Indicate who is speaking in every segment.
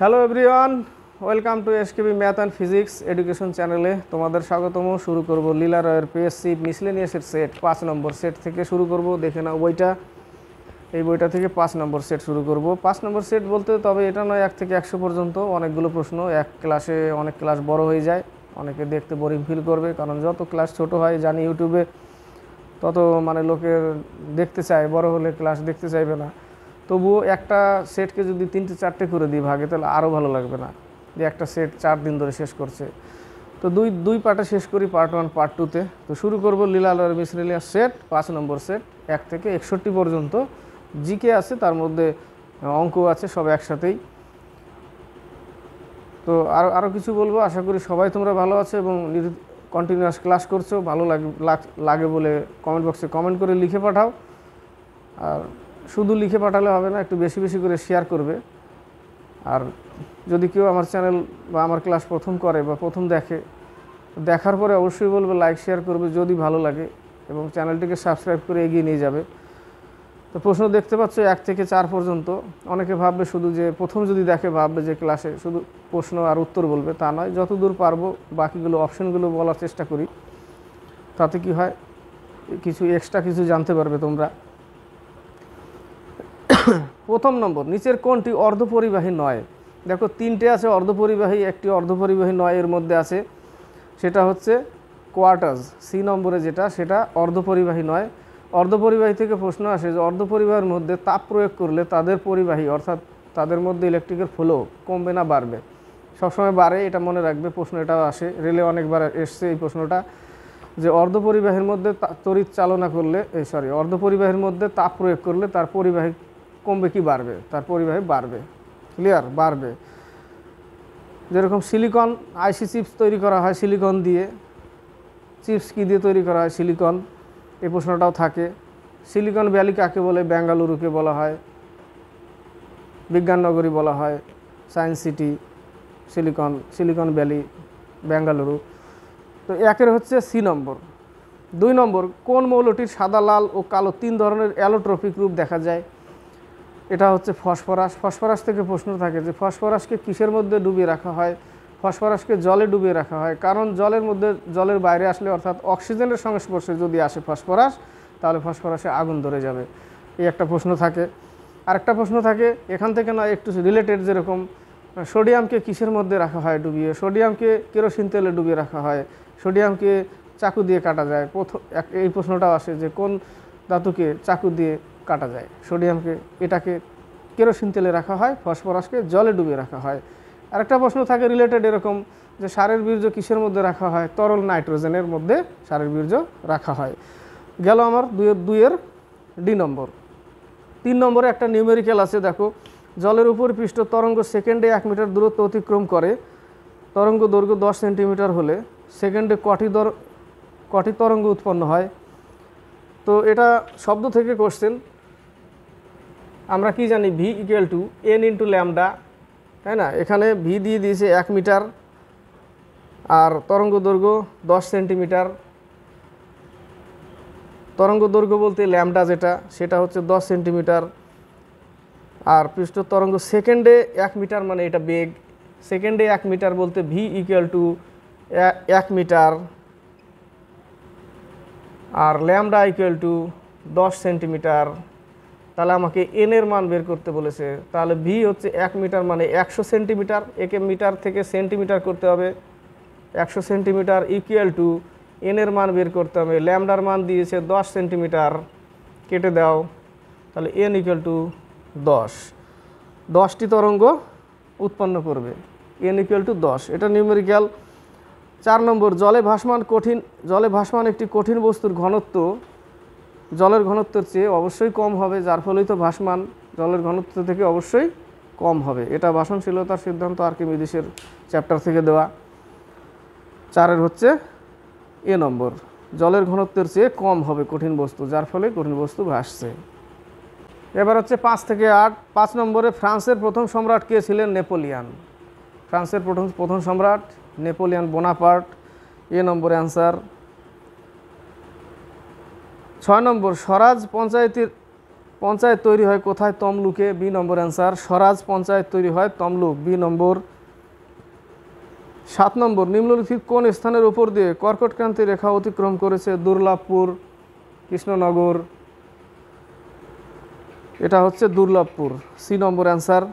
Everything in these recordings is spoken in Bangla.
Speaker 1: Hello everyone, welcome to SKB math and physics education চ্যানেলে তোমাদের স্বাগতম। শুরু করব লীলা রয়ের পিএসসি মিসলেনিয়াসের সেট 5 নম্বর সেট থেকে শুরু করব। দেখে নাও বইটা, এই বইটা থেকে 5 নম্বর সেট শুরু করব। 5 নম্বর সেট বলতে তবে এটা নয় 1 থেকে 100 পর্যন্ত অনেকগুলো প্রশ্ন। এক ক্লাসে অনেক ক্লাস বড় হয়ে যায়, অনেকে দেখতে বোরিং ফিল করবে, কারণ যত ক্লাস ছোট হয় জানি ইউটিউবে তত লোকের দেখতে চায়, বড় হলে ক্লাস দেখতে চাইবে না। তবুও একটা সেটকে যদি 3টে 4টে করে দিই ভাগে, তাহলে আরও ভালো লাগবে না যে একটা সেট 4 দিন ধরে শেষ করছে। তো দুই পার্টে শেষ করি, পার্ট 1 পার্ট 2তে। তো শুরু করব লীলা রয়ের মিসলেনিয়াস সেট 5 নম্বর সেট, 1 থেকে 61 পর্যন্ত। জিকে আছে, তার মধ্যে অঙ্ক আছে, সব একসাথেই। তো আরও কিছু বলবো। আশা করি সবাই তোমরা ভালো আছো এবং কন্টিনিউয়াস ক্লাস করছো। ভালো লাগে বলে কমেন্ট বক্সে কমেন্ট করে লিখে পাঠাও। আর শুধু লিখে পাঠালে হবে না, একটু বেশি বেশি করে শেয়ার করবে। আর যদি কেউ আমার চ্যানেল বা আমার ক্লাস প্রথম করে বা প্রথম দেখার পরে অবশ্যই বলবে লাইক শেয়ার করবে যদি ভালো লাগে, এবং চ্যানেলটিকে সাবস্ক্রাইব করে এগিয়ে নিয়ে যাবে। তো প্রশ্ন দেখতে পাচ্ছ 1 থেকে 4 পর্যন্ত। অনেকে ভাববে শুধু যে প্রথম যদি দেখে ভাববে যে ক্লাসে শুধু প্রশ্ন আর উত্তর বলবে, তা নয়। যতদূর পারবো বাকিগুলো অপশনগুলো বলার চেষ্টা করি, তাতে কি হয় কিছু এক্সট্রা কিছু জানতে পারবে তোমরা। প্রথম নম্বর, নিচের কোনটি অর্ধপরিবাহী নয়? দেখো 3টে আছে অর্ধপরিবাহী, একটি অর্ধপরিবাহী নয় এর মধ্যে আছে, সেটা হচ্ছে কোয়ার্টাজ। সি নম্বরে যেটা, সেটা অর্ধপরিবাহী নয়। অর্ধপরিবাহী থেকে প্রশ্ন আসে যে অর্ধপরিবাহীর মধ্যে তাপ প্রয়োগ করলে তাদের পরিবাহী অর্থাৎ তাদের মধ্যে ইলেকট্রিকের ফ্লো কমবে না বাড়বে? সবসময় বাড়ে, এটা মনে রাখবে। প্রশ্ন এটাও আসে, রেলে অনেকবার এসছে এই প্রশ্নটা, যে অর্ধপরিবাহীর মধ্যে তড়িৎ চালনা করলে অর্ধপরিবাহীর মধ্যে তাপ প্রয়োগ করলে তার পরিবাহী কমবে কি বাড়বে? তার পরিবাহী বাড়বে। ক্লিয়ার? বাড়বে। যেরকম সিলিকন আইসি চিপস তৈরি করা হয় সিলিকন দিয়ে, চিপস কী দিয়ে তৈরি করা হয়? সিলিকন। এই প্রশ্নটাও থাকে। সিলিকন ভ্যালি কাকে বলে? বেঙ্গালুরুকে বলা হয়, বিজ্ঞাননগরী বলা হয়, science city, Silicon Valley, Bengaluru. তো 1 হচ্ছে সি নম্বর। 2 নম্বর, কোন মৌলটির সাদা, লাল ও কালো 3 ধরনের অ্যালোট্রপিক রূপ দেখা যায়? এটা হচ্ছে ফসফরাস। ফসফরাস থেকে প্রশ্ন থাকে যে ফসফরাসকে কিসের মধ্যে ডুবিয়ে রাখা হয়? ফসফরাসকে জলে ডুবিয়ে রাখা হয়, কারণ জলের বাইরে আসলে অর্থাৎ অক্সিজেনের সংস্পর্শে যদি আসে ফসফরাস, তাহলে ফসফরাসে আগুন ধরে যাবে। এই একটা প্রশ্ন থাকে। আরেকটা প্রশ্ন থাকে এখান থেকে না একটু রিলেটেড, যেরকম সোডিয়ামকে কিসের মধ্যে রাখা হয় ডুবিয়ে? সোডিয়ামকে কেরোসিন তেলে ডুবিয়ে রাখা হয়। সোডিয়ামকে চাকু দিয়ে কাটা যায়। এই প্রশ্নটাও আসে যে কোন ধাতুকে চাকু দিয়ে কাটা যায়? সোডিয়ামকে, এটাকে কেরোসিন তেলে রাখা হয়, ফসফরাসকে জলে ডুবিয়ে রাখা হয়। আরেকটা প্রশ্ন থাকে রিলেটেড এরকম, যে সারের বীর্য কিসের মধ্যে রাখা হয়? তরল নাইট্রোজেনের মধ্যে সারের বীর্য রাখা হয়। গেল আমার 2-এর ডি নম্বর। 3 নম্বরে একটা নিউমেরিক্যাল আছে, দেখো। জলের উপর পৃষ্ঠ তরঙ্গ সেকেন্ডে 1 মিটার দূরত্ব অতিক্রম করে, তরঙ্গ দৈর্ঘ্য 10 সেন্টিমিটার হলে সেকেন্ডে কটি তরঙ্গ উৎপন্ন হয়? তো এটা শব্দ থেকে কোশ্চেন। আমরা কি জানি? V equal two N into lambda, তাই না? এখানে ভি দিয়ে দিয়েছে 1 মিটার, আর তরঙ্গ দৈর্ঘ্য 10 সেন্টিমিটার। তরঙ্গ দৈর্ঘ্য বলতে ল্যামডা যেটা, সেটা হচ্ছে 10 সেন্টিমিটার। আর পৃষ্ঠ তরঙ্গ সেকেন্ডে 1 মিটার, মানে এটা বেগ। সেকেন্ডে 1 মিটার বলতে ভি ইকুয়াল টু 1 মিটার, আর ল্যামডা ইকুয়াল টু 10 সেন্টিমিটার। তাহলে আমাকে এন এর মান বের করতে বলেছে। তাহলে ভি হচ্ছে 1 মিটার, মানে 100 সেন্টিমিটার। একে মিটার থেকে সেন্টিমিটার করতে হবে। 100 সেন্টিমিটার ইকুয়াল টু এন এর মান বের করতে হবে। ল্যামডার মান দিয়েছে 10 সেন্টিমিটার, কেটে দাও। তাহলে এন ইকুয়াল টু 10টি তরঙ্গ উৎপন্ন করবে। এন ইকুয়াল টু 10, এটা নিউমেরিক্যাল। 4 নম্বর, জলে ভাসমান একটি কঠিন বস্তুর ঘনত্ব জলের ঘনত্বের চেয়ে অবশ্যই কম হবে, যার ফলেই তো ভাসমান। জলের ঘনত্ব থেকে অবশ্যই কম হবে, এটা ভাসনশীলতার সিদ্ধান্ত আর্কিমিডিসের চ্যাপ্টার থেকে দেওয়া। 4 হচ্ছে এ নম্বর, জলের ঘনত্বের চেয়ে কম হবে কঠিন বস্তু, যার ফলে কঠিন বস্তু ভাসছে। এবার হচ্ছে 5 থেকে 8। 5 নম্বরে, ফ্রান্সের প্রথম সম্রাট কে ছিলেন? নেপোলিয়ান। ফ্রান্সের প্রথম সম্রাট নেপোলিয়ান বোনাপার্ট। এ নম্বরে অ্যান্সার। 6 নম্বর, স্বরাজ পঞ্চায়েত তৈরি হয় কোথায়? তমলুকে, বি নম্বর অ্যান্সার। স্বরাজ পঞ্চায়েত তৈরি হয় তমলুক, বি নম্বর। 7 নম্বর, নিম্নলিখিত কোন স্থানের উপর দিয়ে কর্কটক্রান্তি রেখা অতিক্রম করেছে? দুর্লভপুর, কৃষ্ণনগর, এটা হচ্ছে দুর্লভপুর, সি নম্বর অ্যান্সার।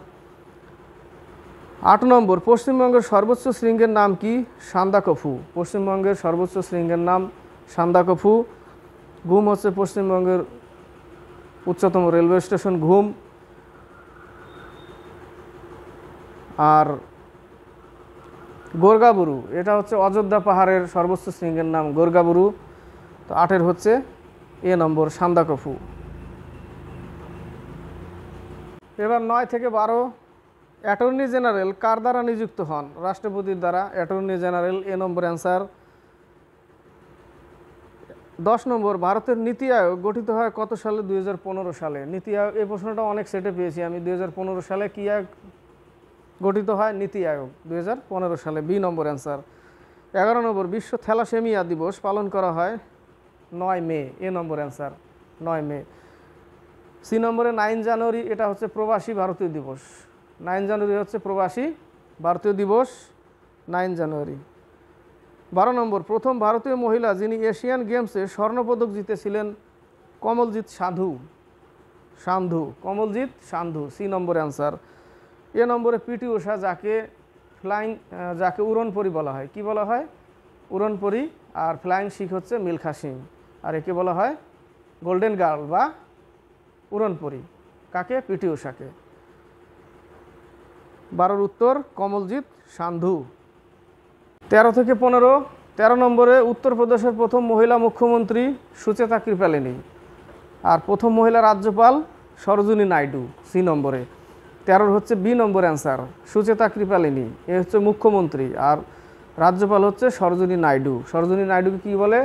Speaker 1: 8 নম্বর, পশ্চিমবঙ্গের সর্বোচ্চ শৃঙ্গের নাম কি? সান্দাকফু। পশ্চিমবঙ্গের সর্বোচ্চ শৃঙ্গের নাম সান্দাকফু। ঘুম হচ্ছে পশ্চিমবঙ্গের উচ্চতম রেলওয়ে স্টেশন ঘুম। আর গোর্গাবুরু, এটা হচ্ছে অযোধ্যা পাহাড়ের সর্বোচ্চ শৃঙ্গের নাম গোর্গাবুরু। তো 8 হচ্ছে এ নম্বর সান্দাকফু। এবার 9 থেকে 12, অ্যাটর্নি জেনারেল কার দ্বারা নিযুক্ত হন? রাষ্ট্রপতির দ্বারা, অ্যাটর্নি জেনারেল, এ নম্বর অ্যান্সার। 10 নম্বর, ভারতের নীতি আয়োগ গঠিত হয় কত সালে? 2015 সালে। নীতি আয়োগ, এই প্রশ্নটা অনেক সেটে পেয়েছি আমি। 2015 সালে কি আয়োগ গঠিত হয়? নীতি আয়োগ, 2015 সালে, বি নম্বর অ্যান্সার। 11 নম্বর, বিশ্ব থ্যালাসেমিয়া দিবস পালন করা হয় 9 মে, এ নম্বর অ্যান্সার, 9 মে। সি নম্বরে 9 জানুয়ারি, এটা হচ্ছে প্রবাসী ভারতীয় দিবস। 9 জানুয়ারি হচ্ছে প্রবাসী ভারতীয় দিবস, 9 জানুয়ারি। 12 নম্বর, প্রথম ভারতীয় মহিলা যিনি এশিয়ান গেমসে স্বর্ণপদক জিতেছিলেন? কমলজিৎ সান্ধু, কমলজিৎ সান্ধু, সি নম্বর অ্যান্সার। এ নম্বরে পিটি ঊষা, যাকে উড়নপরি বলা হয়, কি বলা হয়? উড়নপরি। আর ফ্লাইং শিখ হচ্ছে মিলখা সিং। আর একে বলা হয় গোল্ডেন গার্ল বা উড়নপরি। কাকে? পিটি ঊষাকে। 12 উত্তর কমলজিৎ সান্ধু। 13 থেকে 15, 13 নম্বরে, উত্তরপ্রদেশের প্রথম মহিলা মুখ্যমন্ত্রী সুচেতা কৃপালিনী। আর প্রথম মহিলা রাজ্যপাল সরোজিনী নাইডু, সি নম্বরে। 13 হচ্ছে বি নম্বর অ্যান্সার, সুচেতা কৃপালিনী, এ হচ্ছে মুখ্যমন্ত্রী। আর রাজ্যপাল হচ্ছে সরোজিনী নাইডু। সরোজিনী নাইডুকে কী বলে?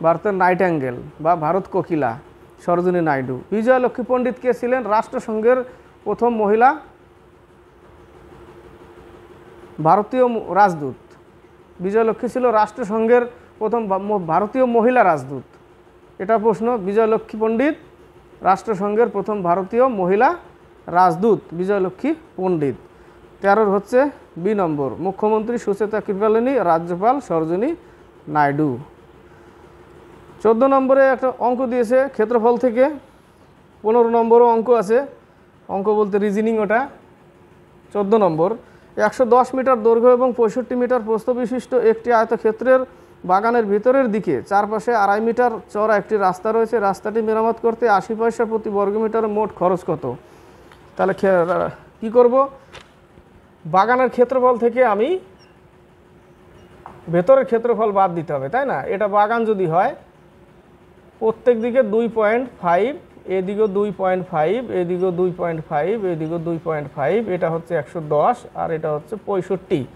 Speaker 1: ভারতের নাইটিঙ্গেল বা ভারত কোকিলা, সরোজিনী নাইডু। বিজয়া লক্ষ্মী পণ্ডিত কে ছিলেন? রাষ্ট্রসংঘের প্রথম মহিলা ভারতীয় রাজদূত। বিজয়লক্ষ্মী ছিল রাষ্ট্রসংঘের প্রথম ভারতীয় মহিলা রাজদূত। এটা প্রশ্ন। বিজয়লক্ষ্মী পণ্ডিত রাষ্ট্রসংঘের প্রথম ভারতীয় মহিলা রাজদূত, বিজয়লক্ষ্মী পণ্ডিত। 13 হচ্ছে বি নম্বর, মুখ্যমন্ত্রী সুচেতা কৃপালিনী, রাজ্যপাল সরোজিনী নাইডু। 14 নম্বরে একটা অঙ্ক দিয়েছে ক্ষেত্রফল থেকে। 15 নম্বরও অঙ্ক আছে, অঙ্ক বলতে রিজনিং ওটা। 14 নম্বর, 110 মিটার দৈর্ঘ্য এবং 65 মিটার প্রস্থ বিশিষ্ট একটি আয়তক্ষেত্রের বাগানের ভিতরের দিকে চারপাশে 2.5 মিটার চওড়া একটি রাস্তা রয়েছে। রাস্তাটি মেরামত করতে 80 পয়সা প্রতি বর্গমিটারে মোট খরচ কত? তাহলে কি করব? বাগানের ক্ষেত্রফল থেকে আমি ভেতরের ক্ষেত্রফল বাদ দিতে হবে, তাই না? এটা বাগান যদি হয়, প্রত্যেক দিকে 2.5, এদিকেও 2.5, এদিকেও 2.5, এদিকেও 2.5, এটা হচ্ছে 110 আর এটা হচ্ছে 65।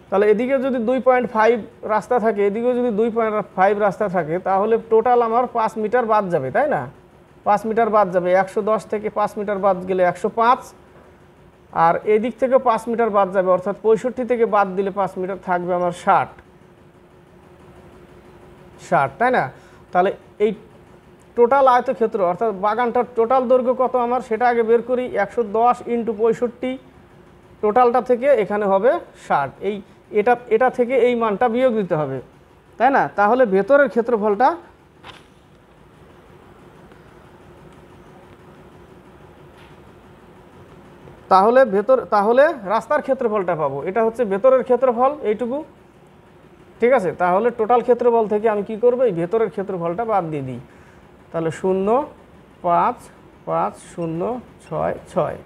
Speaker 1: তাহলে এদিকে যদি 2.5 রাস্তা থাকে, এদিকেও যদি 2.5 রাস্তা থাকে, তাহলে টোটাল আমার 5 মিটার বাদ যাবে, তাই না? 5 মিটার বাদ যাবে। 110 থেকে 5 মিটার বাদ গেলে 105, আর এদিক থেকে 5 মিটার বাদ যাবে, অর্থাৎ 65 থেকে বাদ দিলে 5 মিটার থাকবে আমার 60, তাই না? তাহলে এই টোটাল আয়তক্ষেত্র অর্থাৎ বাগানটার টোটাল দৈর্ঘ্য কত আমার, সেটা আগে বের করি। 110 × 65, টোটালটা থেকে এখানে হবে 60। এটা থেকে এই মানটা বিয়োগ দিতে হবে, তাই না? তাহলে ভেতরের ক্ষেত্রফলটা, তাহলে রাস্তার ক্ষেত্রফলটা পাবো। এটা হচ্ছে ভেতরের ক্ষেত্রফল, এইটুকু, ঠিক আছে? তাহলে টোটাল ক্ষেত্রফল থেকে আমি কি করব? এই ভেতরের ক্ষেত্রফলটা বাদ দিয়ে দিই। তাহলে 0, 5, 5, 0, 6, 6,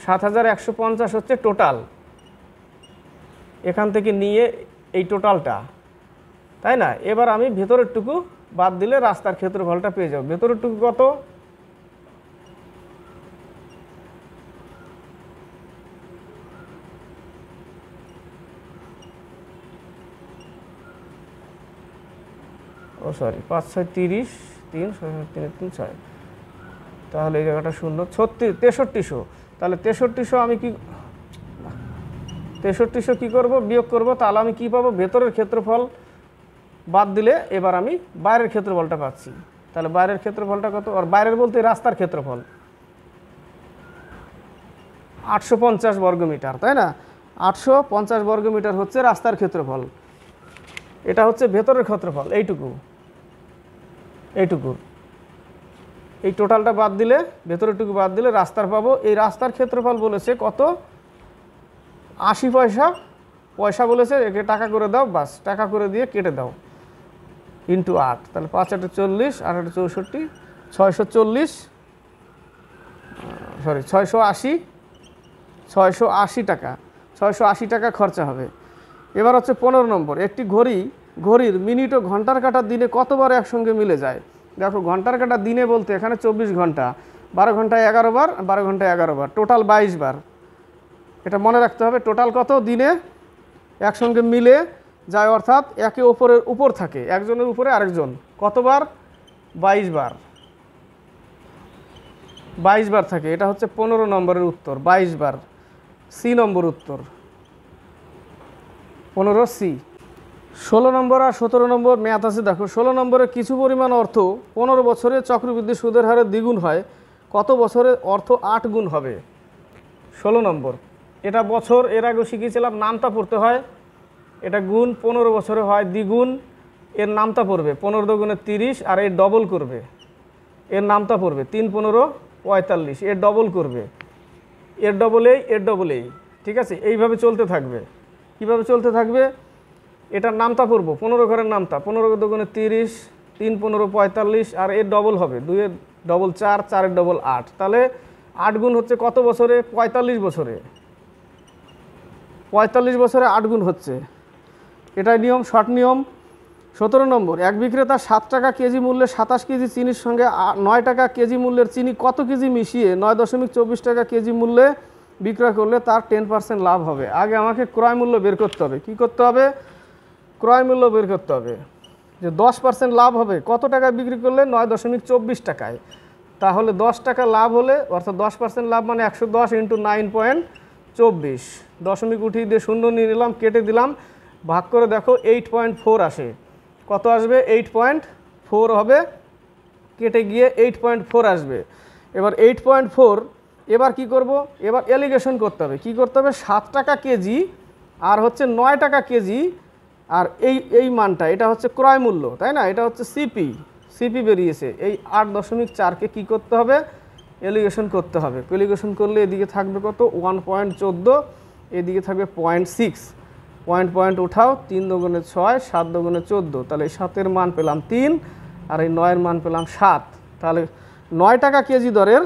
Speaker 1: 7150 হচ্ছে টোটাল। এখান থেকে নিয়ে এই টোটালটা, তাই না? এবার আমি ভেতরেরটুকু বাদ দিলে রাস্তার ক্ষেত্রফলটা পেয়ে যাব। ভেতরেরটুকু কত? ও সরি, 5 6 30, 3 6 3 3 6, তাহলে এই জায়গাটা 0, 6300। তাহলে 6300 আমি কি 6300 কী করবো? বিয়োগ করব। তাহলে আমি কি পাবো? ভেতরের ক্ষেত্রফল বাদ দিলে এবার আমি বাইরের ক্ষেত্রফলটা পাচ্ছি। তাহলে বাইরের ক্ষেত্রফলটা কত? আর বাইরের বলতে রাস্তার ক্ষেত্রফল 850 বর্গমিটার, তাই না? 850 বর্গমিটার হচ্ছে রাস্তার ক্ষেত্রফল। এটা হচ্ছে ভেতরের ক্ষেত্রফল, এইটুকু এইটুকু, এই টোটালটা বাদ দিলে, ভেতরেরটুকু বাদ দিলে রাস্তার পাবো। এই রাস্তার ক্ষেত্রফল বলেছে কত? 80 পয়সা। পয়সা বলেছে, একে টাকা করে দাও, বাস টাকা করে দিয়ে কেটে দাও, ইন্টু 8। তাহলে 5 8 40, 8 8 64, 640, সরি 680 টাকা, 680 টাকা খরচা হবে। এবার হচ্ছে 15 নম্বর, একটি ঘড়ির মিনিট ও ঘন্টার কাঁটা দিনে কতবার একসঙ্গে মিলে যায়? দেখো, ঘন্টার কাঁটা দিনে বলতে এখানে 24 ঘন্টা, 12 ঘন্টায় 11 বার, 12 ঘন্টায় 11 বার, টোটাল 22 বার। এটা মনে রাখতে হবে, টোটাল কত দিনে একসঙ্গে মিলে যায়, অর্থাৎ একে অপরের উপর থাকে, একজনের উপরে আরেকজন। কতবার? 22 বার, 22 বার থাকে। এটা হচ্ছে 15 নম্বরের উত্তর, 22 বার। সি নম্বর উত্তর, 15C। 16 নম্বর আর 17 নম্বর ম্যাথ আছে। দেখো, 16 নম্বরে কিছু পরিমাণ অর্থ 15 বছরে চক্রবৃদ্ধি সুদের হারে দ্বিগুণ হয়, কত বছরে অর্থ 8 গুণ হবে? 16 নম্বর, এটা বছর এর আগে শিখিয়েছিলাম, নামতা পড়তে হয়। এটা গুণ 15 বছরে হয় দ্বিগুণ, এর নামতা পড়বে 15 দুগুণে 30, আর এর ডবল করবে, এর নামতা পড়বে 3 15 45, এর ডবল করবে, এর ডবল এই, এর ডবল এই, ঠিক আছে? এইভাবে চলতে থাকবে। কিভাবে চলতে থাকবে? এটার নামতা পড়বো 15 ঘরের নামতা, 15 দুগুণে 30, 3 15 45, আর এর ডবল হবে, 2 এর ডবল 4, 4 এর ডবল 8। তাহলে 8 গুণ হচ্ছে কত বছরে? 45 বছরে। 45 বছরে 8 গুণ হচ্ছে, এটাই নিয়ম, শর্ট নিয়ম। 17 নম্বর, এক বিক্রেতা 7 টাকা কেজি মূল্যে 27 কেজি চিনির সঙ্গে 9 টাকা কেজি মূল্যের চিনি কত কেজি মিশিয়ে 9.24 টাকা কেজি মূল্যে বিক্রয় করলে তার 10% লাভ হবে? আগে আমাকে ক্রয় মূল্য বের করতে হবে। কি করতে হবে? ক্রয় মূল্য বের করতে হবে, যে 10% লাভ হবে, কত টাকায় বিক্রি করলে? 9.24 টাকায়। তাহলে 10 টাকা লাভ হলে, অর্থাৎ 10% লাভ মানে 110 × 9.24, দশমিক উঠিয়ে দিয়ে শূন্য নিয়ে নিলাম, কেটে দিলাম, ভাগ করে দেখো 8.4 আসে। কত আসবে? 8.4 হবে, কেটে গিয়ে 8.4 আসবে। এবার 8.4, এবার কি করব? এবার এলিগেশন করতে হবে। কি করতে হবে? 7 টাকা কেজি আর হচ্ছে 9 টাকা কেজি, আর এই মানটা, এটা হচ্ছে ক্রয় মূল্য, তাই না? এটা হচ্ছে সিপি বেরিয়েছে। এই 8.4কে কী করতে হবে? এলিগেশন করতে হবে। এলিগেশন করলে এদিকে থাকবে কত? 1.14, এদিকে থাকবে 0.6, পয়েন্ট উঠাও, 3 দুগুণে 6, 7 দুগুণে 14, তাহলে এই 7-এর মান পেলাম 3, আর এই 9-এর মান পেলাম 7। তাহলে 9 টাকা কেজি দরের,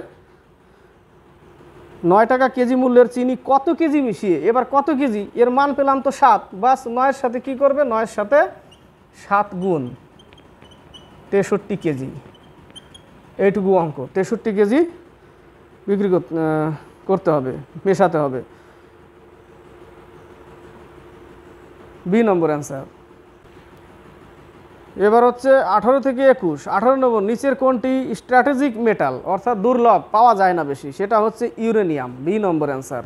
Speaker 1: 9 টাকা কেজি মূল্যের চিনি কত কেজি মিশিয়ে, এবার কত কেজি, এর মান পেলাম তো 7, বাস 9-এর সাথে কি করবে? 9-এর সাথে 7 গুণ 63 কেজি, এইটুকু অঙ্ক। 63 কেজি বিক্রি করতে হবে, মেশাতে হবে। বি নম্বর অ্যান্সার। এবার হচ্ছে 18 থেকে 21। 18 নম্বর, নিচের কোনটি স্ট্র্যাটেজিক মেটাল, অর্থাৎ দুর্লভ, পাওয়া যায় না বেশি? সেটা হচ্ছে ইউরেনিয়াম। বি নম্বর অ্যান্সার।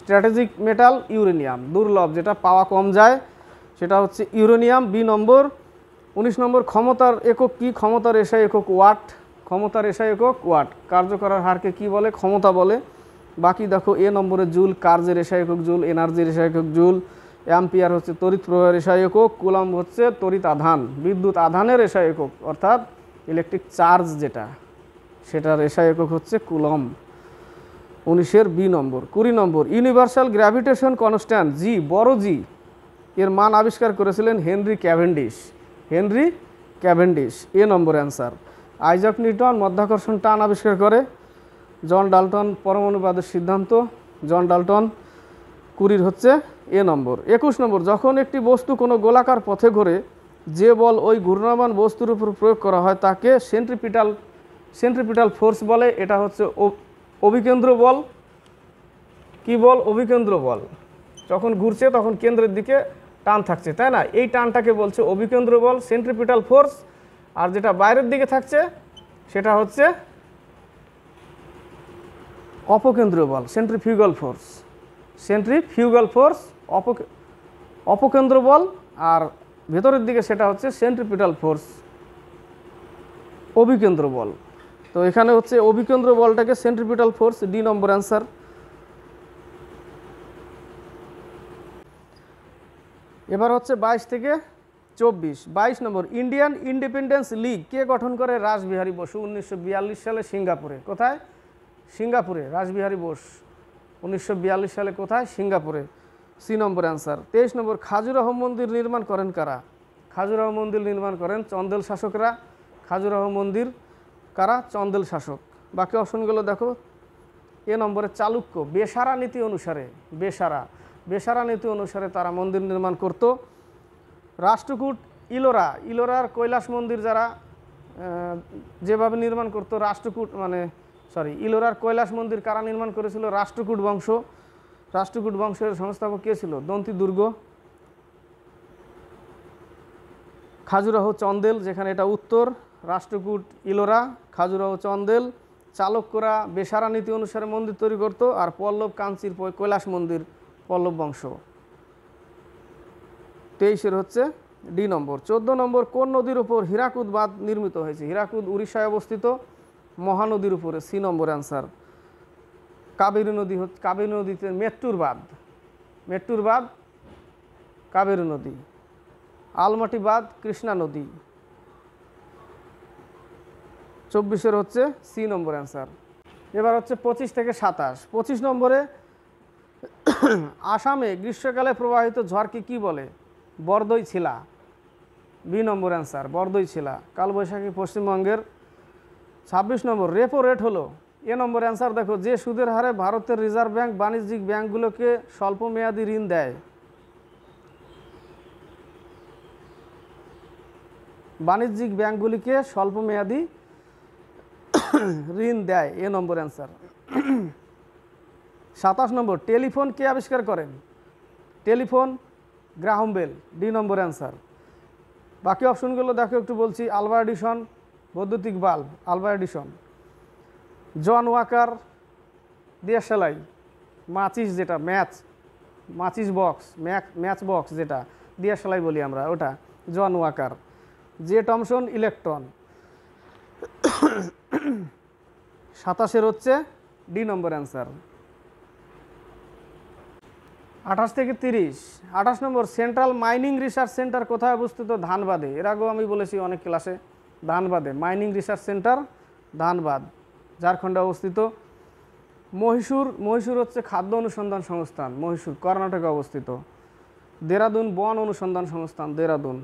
Speaker 1: স্ট্র্যাটেজিক মেটাল ইউরেনিয়াম, দুর্লভ, যেটা পাওয়া কম যায়, সেটা হচ্ছে ইউরেনিয়াম। বি নম্বর। 19 নম্বর, ক্ষমতার একক কি? ক্ষমতার এসআই একক ওয়াট। ক্ষমতার এসআই একক ওয়াট। কার্য করার হারকে কি বলে? ক্ষমতা বলে। বাকি দেখো, এ নম্বরে জুল, কার্যের এসআই একক জুল, এনার্জির এসআই একক জুল, অ্যাম্পিয়ার হচ্ছে তড়িৎ প্রবাহের এসআই একক, কুলম্ব হচ্ছে তড়িৎ আধান, বিদ্যুৎ আধানের এসআই একক, অর্থাৎ ইলেকট্রিক চার্জ যেটা, সেটার এসআই একক হচ্ছে কুলম্ব। 19-এর বি নম্বর। 20 নম্বর, ইউনিভার্সাল গ্র্যাভিটেশন কনস্ট্যান্ট জি, বড় জি, এর মান আবিষ্কার করেছিলেন হেনরি ক্যাভেন্ডিশ। হেনরি ক্যাভেন্ডিশ, এ নম্বর অ্যান্সার। আইজাক নিউটন মধ্যাকর্ষণ টান আবিষ্কার করে। জন ডাল্টন পরমাণুবাদের সিদ্ধান্ত, জন ডাল্টন। 20 হচ্ছে এ নম্বর। 21 নম্বর, যখন একটি বস্তু কোনো গোলাকার পথে ঘোরে, যে বল ওই ঘূর্ণায়মান বস্তুর উপর প্রয়োগ করা হয় তাকে সেন্ট্রিপিটাল ফোর্স বলে। এটা হচ্ছে অভিকেন্দ্র বল। কি বল? অভিকেন্দ্র বল। যখন ঘুরছে তখন কেন্দ্রের দিকে টান থাকছে, তাই না? এই টানটাকে বলছে অভিকেন্দ্র বল, সেন্ট্রিপিটাল ফোর্স। আর যেটা বাইরের দিকে থাকছে সেটা হচ্ছে অপকেন্দ্রীয় বল, সেন্ট্রিফিউগাল ফোর্স। সেন্ট্রিফিউগাল ফোর্স অপকেন্দ্র বল, আর ভেতরের দিকে সেটা হচ্ছে সেন্ট্রিপিটাল ফোর্স। অভিকেন্দ্র বল। তো এখানে হচ্ছে অভিকেন্দ্র বলটাকে centripetal force, D number answer. এবার হচ্ছে 22 থেকে 24। 22 নম্বর, ইন্ডিয়ান ইন্ডিপেন্ডেন্স লিগ কে গঠন করে? রাসবিহারী বসু 1942 সালে সিঙ্গাপুরে। কোথায়? সিঙ্গাপুরে। রাসবিহারী বোস 1942 সালে কোথায়? সিঙ্গাপুরে, সি নম্বর অ্যান্সার। 23 নম্বর, খাজুরাহ মন্দির নির্মাণ করেন কারা? খাজুরাহ মন্দির নির্মাণ করেন চন্দেল শাসকরা। খাজুরাহ মন্দির কারা? চন্দেল শাসক। বাকি অপশনগুলো দেখো। এ নম্বরে চালুক্য, বেসারা নীতি অনুসারে, বেসারা নীতি অনুসারে তারা মন্দির নির্মাণ করত। রাষ্ট্রকূট ইলোরার কৈলাস মন্দির যারা যেভাবে নির্মাণ করতো, রাষ্ট্রকূট ইলোরার কৈলাস মন্দির কারা নির্মাণ করেছিল? রাষ্ট্রকূট বংশ। রাষ্ট্রকূট বংশের সংস্থাপক কে ছিল? দন্তি দুর্গ। খাজুরাহ চন্দেল, যেখানে এটা উত্তর। রাষ্ট্রকূট ইলোরা, খাজুরাহ চন্দেল। চালুক্যরা বেসারা নীতি অনুসারে মন্দির তৈরি করত। আর পল্লব কাঞ্চির কৈলাস মন্দির পল্লব বংশ। 23 হচ্ছে ডি নম্বর। 14 নম্বর, কোন নদীর উপর হীরাকুদ বাঁধ নির্মিত হয়েছে? হীরাকুদ উড়িষ্যায় অবস্থিত, মহানদীর উপরে, সি নম্বর অ্যান্সার। কাবেরী নদী, কাবেরী নদীতে মেট্টুর বাঁধ কাবেরী নদী। আলমাটি বাঁধ কৃষ্ণা নদী। 24 হচ্ছে সি নম্বর অ্যান্সার। এবার হচ্ছে 25 থেকে 27। 25 নম্বরে, আসামে গ্রীষ্মকালে প্রবাহিত ঝড়কে কি বলে? বরদই ছিলা, বি নম্বর অ্যান্সার, বরদই ছিলা। কালবৈশাখী পশ্চিমবঙ্গের। 26 নম্বর, রেপো রেট হলো, এ নম্বর অ্যান্সার দেখো, যে সুদের হারে ভারতের রিজার্ভ ব্যাংক বাণিজ্যিক ব্যাংকগুলোকে স্বল্প মেয়াদী ঋণ দেয়। বাণিজ্যিক ব্যাংকগুলিকে স্বল্প মেয়াদী ঋণ দেয়, এ নম্বর অ্যান্সার। 27 নম্বর, টেলিফোন কে আবিষ্কার করেন? Telephone Graham bell, D number answer. বাকি অপশনগুলো দেখো একটু বলছি। আলভা এডিসন, বৈদ্যুতিক বাল্ব, আলভা এডিসন। জন ওয়াকার, দিয়াশালাই, মাচিস, যেটা মাচিস বক্স, ম্যাচ বক্স যেটা দিয়াশালাই বলি আমরা, ওটা John Walker. J Thomson, electron. 27 হচ্ছে ডি নম্বর অ্যান্সার। 28 থেকে 30। 28 number, central mining research centre কোথায় অবস্থিত? ধানবাদে। এর আগেও আমি বলেছি অনেক ক্লাসে, ধানবাদে। মাইনিং রিসার্চ সেন্টার ধানবাদ, ঝাড়খণ্ডে অবস্থিত। মহীশূর হচ্ছে খাদ্য অনুসন্ধান সংস্থান, মহীশূর কর্ণাটকে অবস্থিত। দেরাদুন বন অনুসন্ধান সংস্থান, দেরাদুন।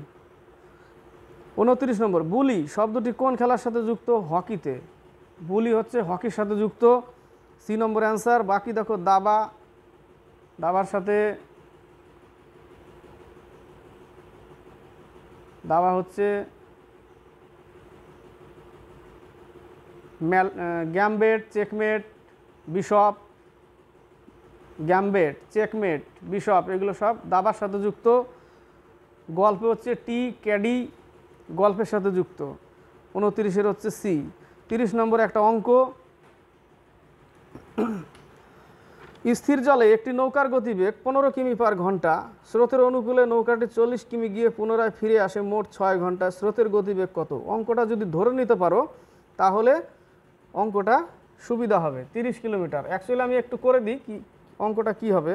Speaker 1: 29 নম্বর, বুলি শব্দটি কোন খেলার সাথে যুক্ত? হকিতে। বুলি হচ্ছে হকির সাথে যুক্ত, সি নম্বর অ্যান্সার। বাকি দেখো, দাবার সাথে, দাবা হচ্ছে গ্যামবেট, চেকমেট, বিশপ, গ্যামবেট, চেকমেট, বিশপ, এগুলো সব দাবার সাথে যুক্ত। গল্পে হচ্ছে টি ক্যাডি, গল্পের সাথে যুক্ত। 29 হচ্ছে সি। 30 নম্বর একটা অঙ্ক, স্থির জলে একটি নৌকার গতিবেগ 15 কিমি পার ঘন্টা। স্রোতের অনুকূলে নৌকাটি 40 কিমি গিয়ে পুনরায় ফিরে আসে, মোট 6 ঘন্টা। স্রোতের গতিবেগ কত? অঙ্কটা যদি ধরে নিতে পারো তাহলে অঙ্কটা সুবিধা হবে। 30 কিলোমিটার। অ্যাকচুয়ালি আমি একটু করে দিই কি অঙ্কটা কি হবে।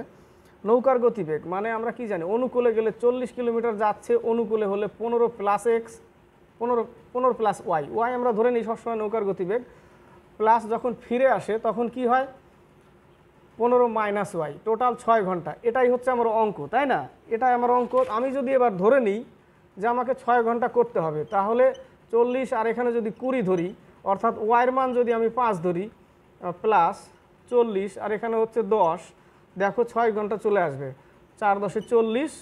Speaker 1: নৌকার গতিবেগ মানে আমরা কি জানি, অনুকূলে গেলে 40 কিলোমিটার যাচ্ছে, অনুকূলে হলে 15 প্লাস এক্স, 15 প্লাস ওয়াই আমরা ধরে নিই সবসময় নৌকার গতিবেগ। প্লাস যখন ফিরে আসে তখন কি হয়? 15 মাইনাস ওয়াই, টোটাল 6 ঘন্টা। এটাই হচ্ছে আমার অঙ্ক, তাই না? এটাই আমার অঙ্ক। আমি যদি এবার ধরে নিই যে আমাকে 6 ঘন্টা করতে হবে, তাহলে 40 আর এখানে যদি 20 ধরি, অর্থাৎ ওয়াইয়ের মান যদি আমি 5 ধরি, প্লাস 40 আর এখানে হচ্ছে 10, দেখো 6 ঘন্টা চলে আসবে। 4 10 40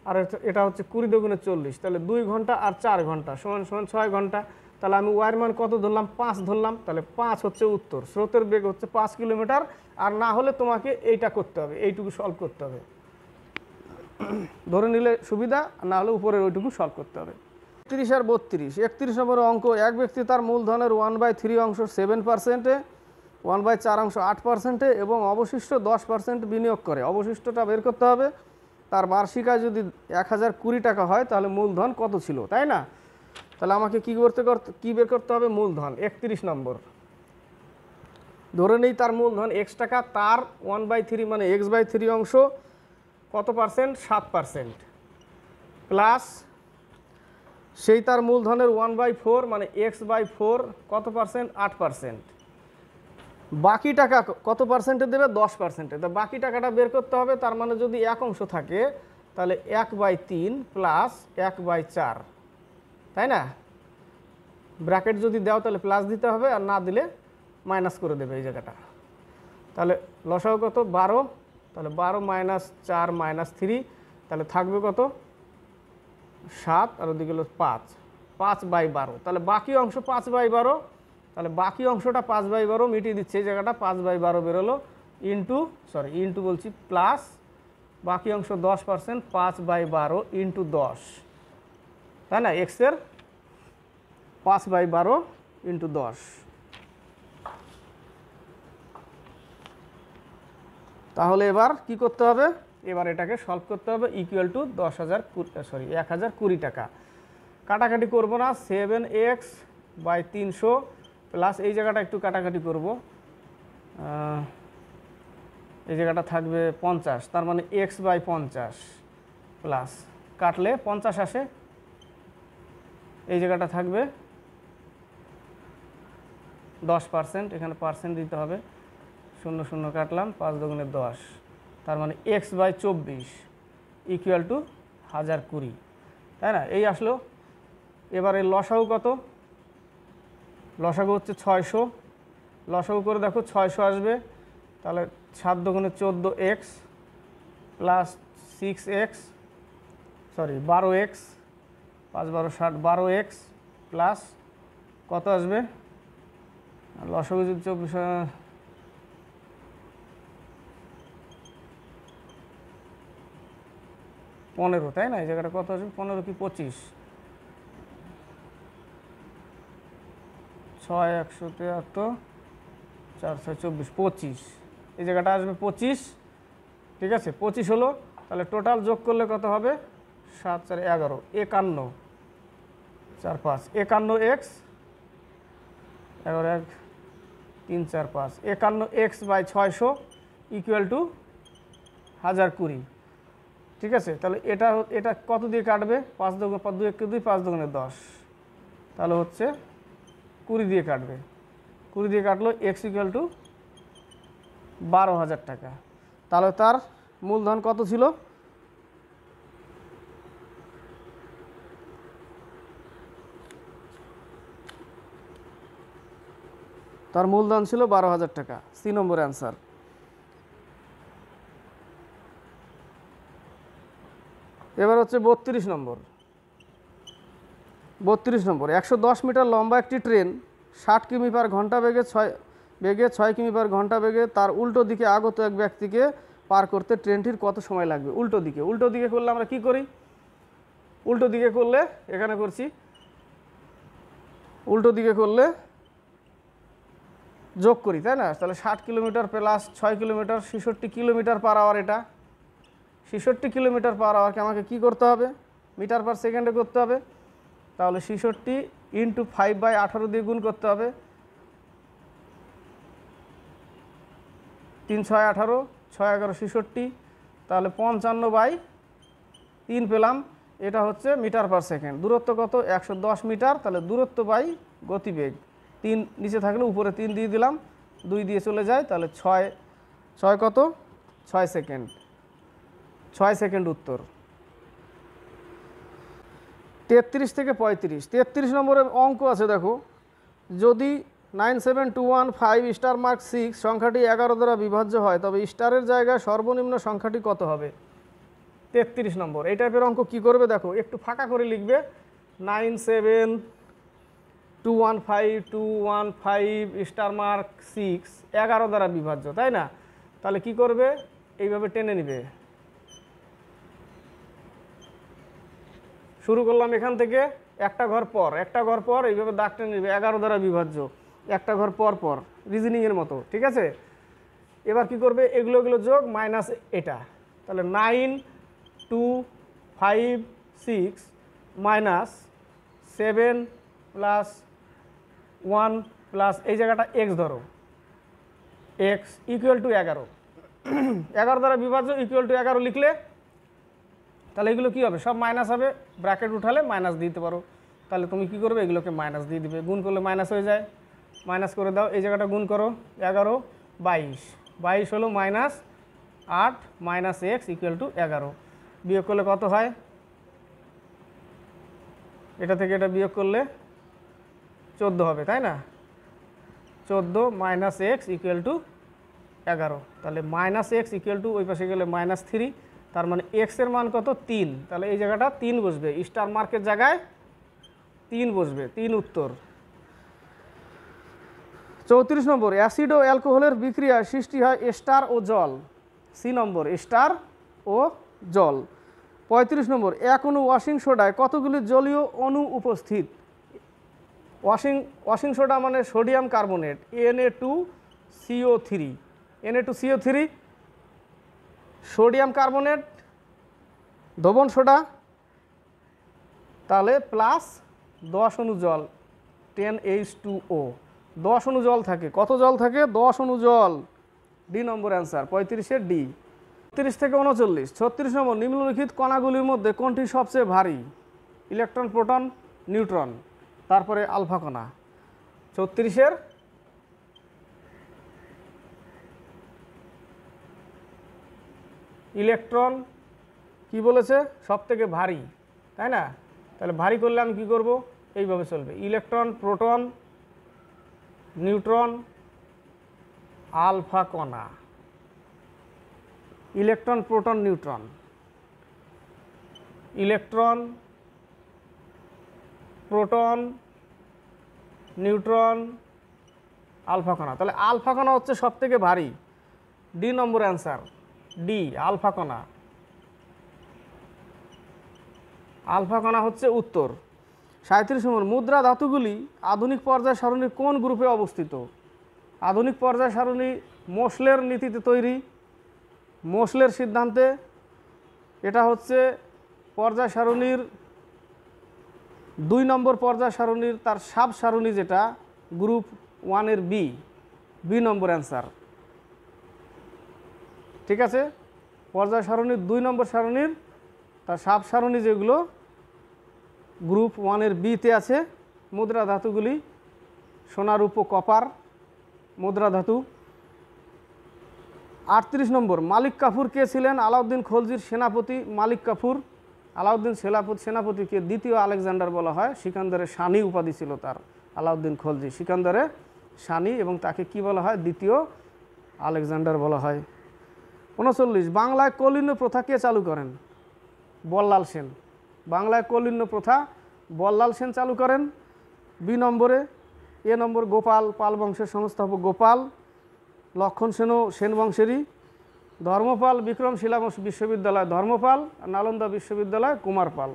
Speaker 1: আর এটা হচ্ছে 20 দুগুণে 40, তাহলে 2 ঘন্টা আর 4 ঘন্টা সমান সমান 6 ঘন্টা। তাহলে আমি ওয়াইয়ের মান কত ধরলাম? 5 ধরলাম। তাহলে 5 হচ্ছে উত্তর। স্রোতের বেগ হচ্ছে 5 কিলোমিটার। আর না হলে তোমাকে এইটা করতে হবে, এইটুকু সলভ করতে হবে। ধরে নিলে সুবিধা, না হলে উপরের ওইটুকু সলভ করতে হবে। 30 আর 32। 31 নম্বর অঙ্ক, এক ব্যক্তি তার মূলধনের 1/3 অংশ 7%, 1/4 অংশ 8% এবং অবশিষ্ট 10% বিনিয়োগ করে। অবশিষ্টটা বের করতে হবে। তার বার্ষিক আয় যদি 1020 টাকা হয় তাহলে মূলধন কত ছিল, তাই না? তাহলে আমাকে কি বের করতে হবে? মূলধন 31 নম্বর। ধরে নেই তার মূলধন x টাকা, তার 1/3 মানে x/3 অংশ কত পার্সেন্ট? 7%, প্লাস সেই তার মূলধনের 1/4 মানে x/4 কত পার্সেন্ট? 8%। বাকি টাকা কত পার্সেন্টে দেবে? 10%। তো বাকি টাকাটা বের করতে হবে। তার মানে যদি এক অংশ থাকে তাহলে 1/3 প্লাস 1/4, তাই না? ব্র্যাকেট যদি দাও তাহলে প্লাস দিতে হবে, আর না দিলে মাইনাস করে দেবে এই জায়গাটা। তাহলে লসাগু কত? 12। তাহলে 12 - 4 - 3, তাহলে থাকবে কত? 7, আর ওদিকে হলো 5, 5/12। তাহলে বাকি অংশ 5/12, তাহলে বাকি অংশটা 5/12 মিটিয়ে দিচ্ছে এই জায়গাটা। 5/12 বেরোলো, ইন্টু বলছি প্লাস বাকি অংশ 10%, 5/12 ইন্টু 10, তাই না? এক্সের 5/12 ইন্টু 10। তাহলে এবার কি করতে হবে? এবার এটাকে সলভ করতে হবে। ইকুয়াল টু 1020 টাকা। কাটাকাটি করব না, 7x/300 প্লাস এই জায়গাটা একটু কাটাকাটি করব, এই জায়গাটা থাকবে 50, তার মানে x/50 প্লাস কাটলে 50 আসে, এই জায়গাটা থাকবে 10%, এখানে পার্সেন্ট দিতে হবে, 0 কাটলাম, 5 দুগুণে 10, তার মানে x/24 ইকুয়াল টু 1020, তাই না? এই আসলো। এবারে লসাগু কত? লসাগু হচ্ছে 600। লসাগু করে দেখো 600 আসবে, তাহলে 7 দুগুণে 14x plus 6x, 12x, 5 12 60, 12x plus কত আসবে? লসাগু যদি 24, 15, তাই না? এই জায়গাটা কত আসবে? 15 কি 25? 6 173, 4 6 24, 25, এই জায়গাটা আসবে 25, ঠিক আছে? 25 হলো। তাহলে টোটাল যোগ করলে কত হবে? 7 4 11, 51, 4 5, 51x, 11 1 3 4 5, 51x/600 ইকুয়াল টু 1020, ঠিক আছে? তাহলে এটা কত দিয়ে কাটবে? 5 2 2 1 2, 5 দুগুণে 10, তাহলে হচ্ছে 20 দিয়ে কাটবে। 20 দিয়ে কাটলো, x ইকুয়াল টু 12,000 টাকা। তাহলে তার মূলধন কত ছিল? তার মূলধন ছিল 12,000 টাকা। সি নম্বর অ্যান্সার। এবার হচ্ছে 32 নম্বর। 110 মিটার লম্বা একটি ট্রেন 60 কিমি/ঘন্টা বেগে 6 কিমি/ঘন্টা বেগে তার উল্টো দিকে আগত এক ব্যক্তিকে পার করতে ট্রেনটির কত সময় লাগবে? উল্টো দিকে করলে আমরা কি করি? উল্টো দিকে করলে এখানে করছি, উল্টো দিকে করলে যোগ করি, তাই না? তাহলে 60 কিলোমিটার প্লাস 6 কিলোমিটার, 66 কিলোমিটার/আওয়ার। এটা 66 কিলোমিটার/আওয়ারকে আমাকে কি করতে হবে? মিটার/সেকেন্ডে করতে হবে। তাহলে 66 ইন্টু 5/18 দিয়ে গুণ করতে হবে, 3 6 18, 6 11 66, তাহলে 55/3 পেলাম। এটা হচ্ছে মিটার/সেকেন্ড। দূরত্ব কত? 110 মিটার। তাহলে দূরত্ব বাই গতিবেগ, 3 নিচে থাকলে উপরে 3 দিয়ে দিলাম, 2 দিয়ে চলে যায়, তাহলে 6 কত? 6 সেকেন্ড। 6 সেকেন্ড উত্তর। 33 থেকে 35। 33 নম্বরের অঙ্ক আছে, দেখো। যদি 97215 স্টার মার্ক 6 সংখ্যাটি 11 দ্বারা বিভাজ্য হয় তবে স্টারের জায়গায় সর্বনিম্ন সংখ্যাটি কত হবে? 33 নম্বর। এই টাইপের অঙ্ক কি করবে দেখো, একটু ফাঁকা করে লিখবে। 97215 স্টার মার্ক 6 11 দ্বারা বিভাজ্য, তাই না? তাহলে কি করবে? এইভাবে টেনে নিবে। শুরু করলাম এখান থেকে, একটা ঘর পর এইভাবে দাগ টেনে নিবে। 11 দ্বারা বিভাজ্য, একটা ঘর পর রিজনিংয়ের মতো, ঠিক আছে? এবার কি করবে? এগুলো যোগ মাইনাস এটা, তাহলে 9 2 5 6 মাইনাস 7 প্লাস 1 প্লাস এই জায়গাটা এক্স ধরো, এক্স ইকুয়াল টু 11, 11 দ্বারা বিভাজ্য ইকুয়াল টু 11 লিখলে তাহলে এগুলো কী হবে, সব মাইনাস হবে, ব্র্যাকেট উঠালে মাইনাস দিতে পারো। তাহলে তুমি কি করবে, এগুলোকে মাইনাস দিয়ে দিবে, গুণ করলে মাইনাস হয়ে যায়, মাইনাস করে দাও, এই জায়গাটা গুণ করো, 11 22, 22 হলো -8 মাইনাস এক্স ইকুয়াল টু 11, বিয়োগ করলে কত হয়, এটা থেকে এটা বিয়োগ করলে 14 হবে, তাই না, 14 মাইনাস এক্স ইকুয়াল টু 11, তাহলে মাইনাস এক্স ইকুয়াল টু ওই পাশে গেলে -3, তার মানে এক্সের মান কত 3, তাহলে এই জায়গাটা 3 বসবে, স্টার মার্কের জায়গায় 3 বসবে, 3 উত্তর। 34 নম্বর, অ্যাসিড ও অ্যালকোহলের বিক্রিয়ায় সৃষ্টি হয় এস্টার ও জল, সি নম্বর এস্টার ও জল। 35 নম্বর, এক অণু ওয়াশিং সোডায় কতগুলি জলীয় অণু উপস্থিত, ওয়াশিং সোডা মানে sodium carbonate Na2CO3, Na2CO3 sodium carbonate দ্রবণ সোডা, তাহলে প্লাস 10 অণু জল 10H2O, 10 অণু জল থাকে, কত জল থাকে 10 অণু জল, ডি নম্বর অ্যান্সার 35-এর ডি। 30 থেকে 39, 36 নম্বর, নিম্নলিখিত কণাগুলির মধ্যে কোনটি সবচেয়ে ভারী, ইলেকট্রন প্রোটন নিউট্রন, তারপরে আলফা কণা। 36-এর ইলেকট্রন কি বলেছে, সব থেকে ভারী, তাই না, তাহলে ভারী করলে আমি কী করব, এইভাবে চলবে, ইলেকট্রন প্রোটন নিউট্রন আলফা কণা, electron proton neutron, electron proton neutron alpha কণা, তাহলে আলফা কণা হচ্ছে সব থেকে ভারী, D number answer, D alpha কণা, আলফা কণা হচ্ছে উত্তর। 37 নম্বর, মুদ্রা ধাতুগুলি আধুনিক পর্যায় সারণীর কোন গ্রুপে অবস্থিত, আধুনিক পর্যায় সারণী মোসলের নীতিতে তৈরি, মোসলের সিদ্ধান্তে, এটা হচ্ছে পর্যায় সারণীর 2 নম্বর পর্যায় সারণীর তার সাব সারণী, যেটা গ্রুপ 1-এর বি নম্বর অ্যান্সার, ঠিক আছে, পর্যায় সারণীর 2 নম্বর সারণীর তার সাব সারণী যেগুলো গ্রুপ 1-এর বিতে আছে, মুদ্রা ধাতুগুলি সোনা রূপ কপার মুদ্রা ধাতু। 38 নম্বর, মালিক কাফুর কে ছিলেন আলাউদ্দিন খলজির সেনাপতি, মালিক কাফুর আলাউদ্দিন সেনাপতিকে দ্বিতীয় আলেকজান্ডার বলা হয়, সিকান্দারের শানি উপাধি ছিল তার, আলাউদ্দিন খলজি সিকান্দারের শানি, এবং তাকে কি বলা হয়, দ্বিতীয় আলেকজান্ডার বলা হয়। 39, বাংলায় কৌলিন্য প্রথা কে চালু করেন, বল্লাল সেন, বাংলায় কৌলিন্য প্রথা বল্লাল সেন চালু করেন। বি নম্বরে, এ নম্বর, গোপাল পাল বংশের সংস্থাপক গোপাল, লক্ষণ সেনও সেন বংশেরই, ধর্মপাল বিক্রমশিলা বিশ্ববিদ্যালয় ধর্মপাল, নালন্দা বিশ্ববিদ্যালয় কুমারপাল।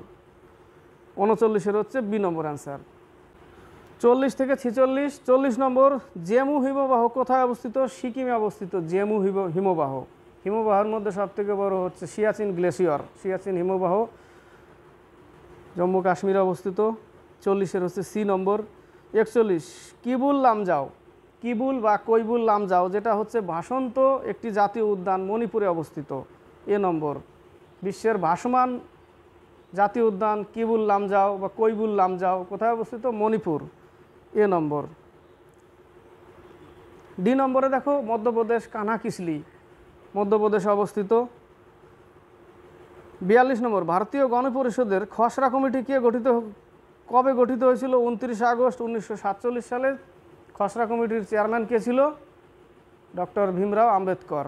Speaker 1: 39-এর হচ্ছে বি নম্বর অ্যান্সার। 40 থেকে 46, 40 নম্বর, জেমু হিমবাহ কোথায় অবস্থিত, সিকিমে অবস্থিত জেমু হিমবাহ, হিমবাহের মধ্যে সবথেকে বড় হচ্ছে সিয়াচিন গ্লেসিয়ার, সিয়াচিন হিমবাহ জম্মু কাশ্মীরে অবস্থিত। 40-এর হচ্ছে সি নম্বর। 41, কিবুল লামজাও, কিবুল বা কৈবুল লামজাও, যেটা হচ্ছে ভাসন্ত একটি জাতীয় উদ্যান, মণিপুরে অবস্থিত, এ নম্বর। বিশ্বের ভাসমান জাতীয় উদ্যান কিবুল লামজাও বা কৈবুল লামজাও কোথায় অবস্থিত, মণিপুর, এ নম্বর। ডি নম্বরে দেখো, মধ্যপ্রদেশ কানহাকিসলি, মধ্যপ্রদেশে অবস্থিত। 42 নম্বর, ভারতীয় গণপরিষদের খসড়া কমিটি কবে গঠিত হয়েছিল, 29 আগস্ট 1947 সালে। খসড়া কমিটির চেয়ারম্যান কে ছিল, ডক্টর ভীমরাও আম্বেদকর,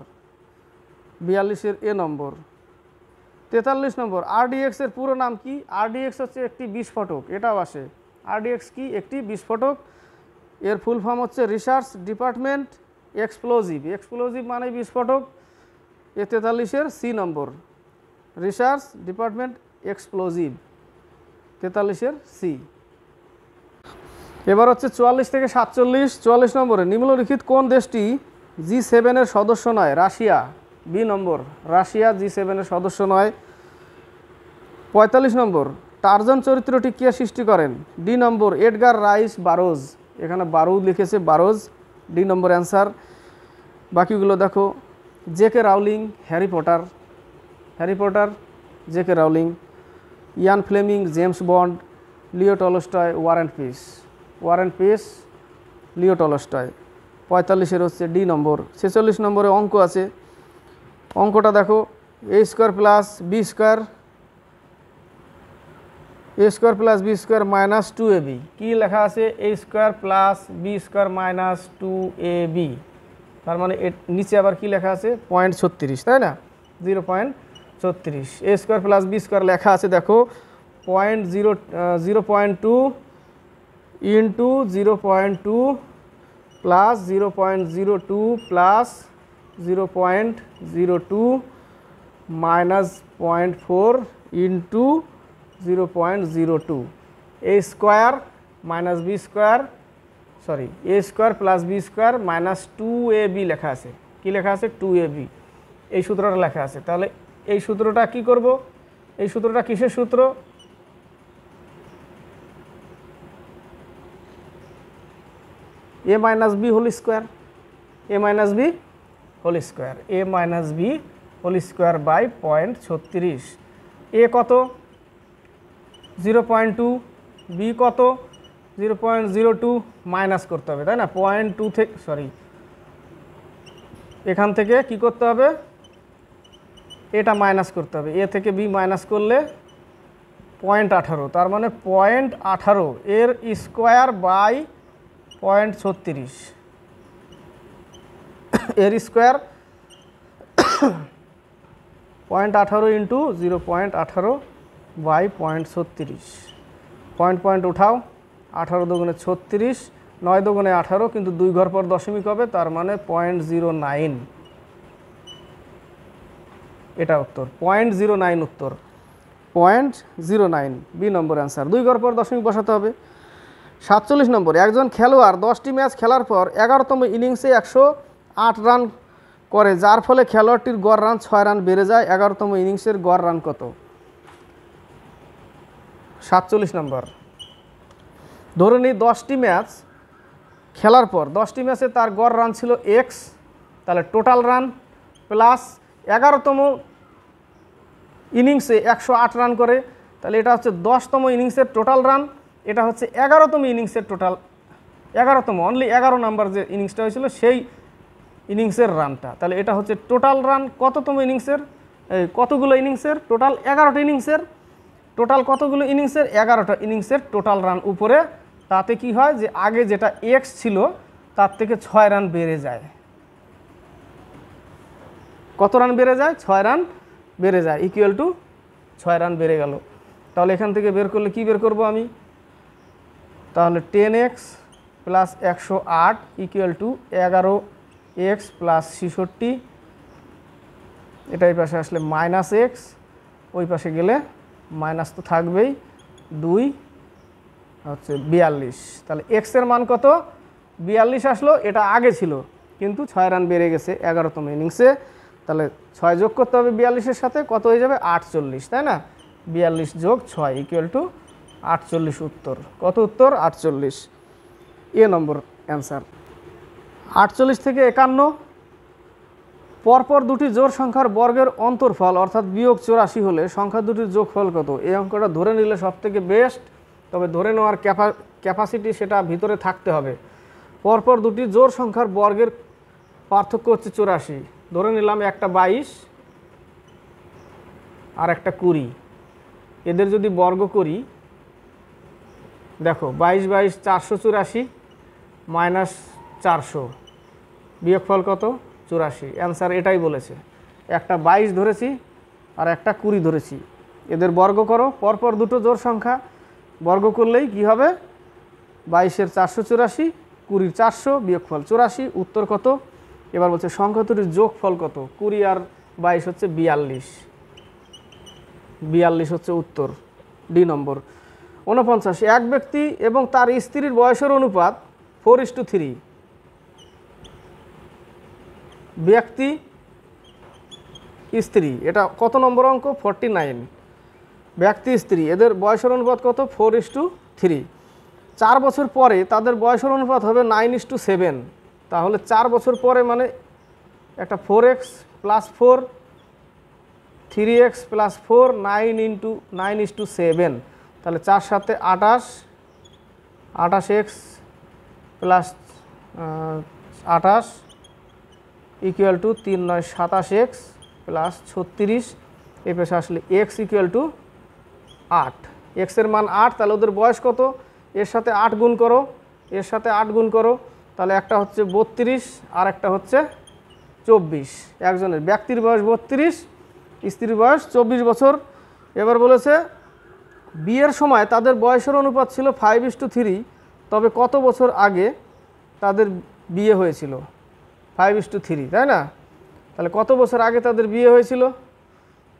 Speaker 1: 42-এর এ নম্বর। 43 নম্বর, RDX এর পুরো নাম কি, RDX হচ্ছে একটি বিস্ফোটক, এটাও আসে, RDX কি, একটি বিস্ফোটক, এর ফুল ফর্ম হচ্ছে রিসার্চ ডিপার্টমেন্ট এক্সপ্লোজিভ, এক্সপ্লোজিভ মানে বিস্ফোটক, এ 43-এর সি নম্বর, রিসার্চ ডিপার্টমেন্ট এক্সপ্লোজিভ, 43-এর সি। এবার হচ্ছে 44 থেকে 47, 44 নম্বরে, নিম্নলিখিত কোন দেশটি G7-এর সদস্য নয়, রাশিয়া, বি নম্বর, রাশিয়া G7-এর সদস্য নয়। 45 নম্বর, টারজান চরিত্রটি কে সৃষ্টি করেন? D number Edgar Rice Burroughs, এখানে বারোজ লিখেছে, বারোজ, ডি নম্বর অ্যান্সার। বাকিগুলো দেখো, J K Rowling, Harry Potter, Harry Potter, J K Rowling, Ian Fleming, James Bond, Leo Tolstoy, War and Peace, War and Peace, Leo Tolstoy. 45-এর হচ্ছে ডি নম্বর। 46 নম্বরে অঙ্ক আছে, অঙ্কটা দেখো, A square plus B square, A square plus B square minus 2ab, কী লেখা আছে? A square plus B square minus 2ab, তার মানে নিচে আবার কি লেখা আছে? 0.36, তাই না? 0.36। A square plus B square লেখা আছে দেখো 0.2 into 0.2 plus 0.02 plus 0.02 minus 0.4 into 0.02, A square minus B square, sorry, A square plus B square minus 2ab লেখা আছে। কি লেখা আছে? 2ab, এই সূত্রটা লেখা আছে। তাহলে এই সূত্রটা কি করব? এই সূত্রটা কিসের সূত্র? A minus B whole square, A minus B whole square, A minus B whole square by 0.36। A কত? 0.2, বি কত? 0.02, মাইনাস করতে হবে, তাই না? 0.2 থেকে, সরি, এখান থেকে কি করতে হবে? এটা মাইনাস করতে হবে, এ থেকে বি মাইনাস করলে 0.18, তার মানে 0.18 এর স্কোয়ার বাই 0.36, এর স্কোয়ার 0.18 ইন্টু 0.18 বাই 0.36, পয়েন্ট উঠাও, 18 দুগুণে 36, 9 দুগুণে 18, কিন্তু 2 ঘর পর দশমিক হবে, তার মানে 0.09, এটা উত্তর, 0.09 উত্তর, 0.09, বি নম্বর অ্যান্সার। 2 ঘর পর দশমিক বসাতে হবে। 47 নম্বর, একজন খেলোয়াড় 10টি ম্যাচ খেলার পর 11তম ইনিংসে 108 রান করে, যার ফলে খেলোয়াড়টির গড় রান 6 রান বেড়ে যায়। 11তম ইনিংসের গড় রান কত? 47 নম্বর, ধরে নিই 10টি ম্যাচ খেলার পর 10টি ম্যাচে তার গড় রান ছিল এক্স, তাহলে টোটাল রান প্লাস 11তম ইনিংসে 108 রান করে, তাহলে এটা হচ্ছে 10তম ইনিংসের টোটাল রান, এটা হচ্ছে 11তম ইনিংসের টোটাল, 11তম, অনলি 11 নাম্বার যে ইনিংসটা হয়েছিল সেই ইনিংসের রানটা। তাহলে এটা হচ্ছে টোটাল রান কততম ইনিংসের, কতগুলো ইনিংসের? টোটাল 11টা ইনিংসের, টোটাল কতগুলো ইনিংসের? 11টা ইনিংসের টোটাল রান উপরে, তাতে কি হয় যে আগে যেটা এক্স ছিল তার থেকে 6 রান বেড়ে যায়। কত রান বেড়ে যায়? 6 রান বেড়ে যায়, ইকুয়াল টু 6 রান বেড়ে গেল। তাহলে এখান থেকে বের করলে কি বের করব আমি? তাহলে 10x plus 108 equal to 11x plus 66, এটা এই পাশে আসলে মাইনাস এক্স, ওই পাশে গেলে মাইনাস তো থাকবেই, 2 হচ্ছে 42। তাহলে এক্সের মান কত? 42 আসলো, এটা আগে ছিল কিন্তু 6 রান বেড়ে গেছে 11তম ইনিংসে, তাহলে 6 যোগ করতে হবে 42-এর সাথে, কত হয়ে যাবে? 48, তাই না? 42 যোগ 6 ইকুয়াল টু 48 উত্তর। কত উত্তর? 48, এ নম্বর অ্যান্সার। 48 থেকে 51, পরপর দুটি জোড় সংখ্যার বর্গের অন্তরফল অর্থাৎ বিয়োগ 84 হলে সংখ্যা দুটির যোগফল কত? এই অঙ্কটা ধরে নিলে সব থেকে বেস্ট, তবে ধরে নেওয়ার ক্যাপাসিটি সেটা ভিতরে থাকতে হবে। পরপর দুটি জোড় সংখ্যার বর্গের পার্থক্য হচ্ছে 84, ধরে নিলাম একটা 22 আর একটা 20, এদের যদি বর্গ করি, দেখো 22 22 484 মাইনাস 400, বিয়োগফল কত? 84, অ্যান্সার এটাই বলেছে। একটা 22 ধরেছি আর একটা 20 ধরেছি, এদের বর্গ করো, পরপর দুটো জোড় সংখ্যা, বর্গ করলেই কি হবে? 22-এর 484, 20-র 400, বিয়োগফল 84, উত্তর কত? এবার বলছে সংখ্যা দুটির যোগফল কত? 20 আর 22 হচ্ছে 42, 42 হচ্ছে উত্তর, ডি নম্বর। 49, এক ব্যক্তি এবং তার স্ত্রীর বয়সের অনুপাত 4:3, ব্যক্তি স্ত্রী, এটা কত নম্বর অঙ্ক? 49। ব্যক্তি স্ত্রী এদের বয়সের অনুপাত কত? 4:3। 4 বছর পরে তাদের বয়সের অনুপাত হবে 9:7। তাহলে 4 বছর পরে মানে একটা 4x + 4, 3x + 4, 9:7। তাহলে 4 × 7 = 28, 28x + 28 = 3 × 9 = 27x + 36। এই পাশে আসলে x = 8। x এর মান 8। তাহলে ওদের বয়স কত? এর সাথে 8 গুণ করো, এর সাথে 8 গুণ করো। তাহলে একটা হচ্ছে 32 আর একটা হচ্ছে 24। একজনের ব্যক্তির বয়স 32, স্ত্রীর বয়স 24 বছর। এবার বলেছে বিয়ের সময় তাদের বয়সের অনুপাত ছিল 5:3, তবে কত বছর আগে তাদের বিয়ে হয়েছিল? 5:3, তাই না? তাহলে কত বছর আগে তাদের বিয়ে হয়েছিল?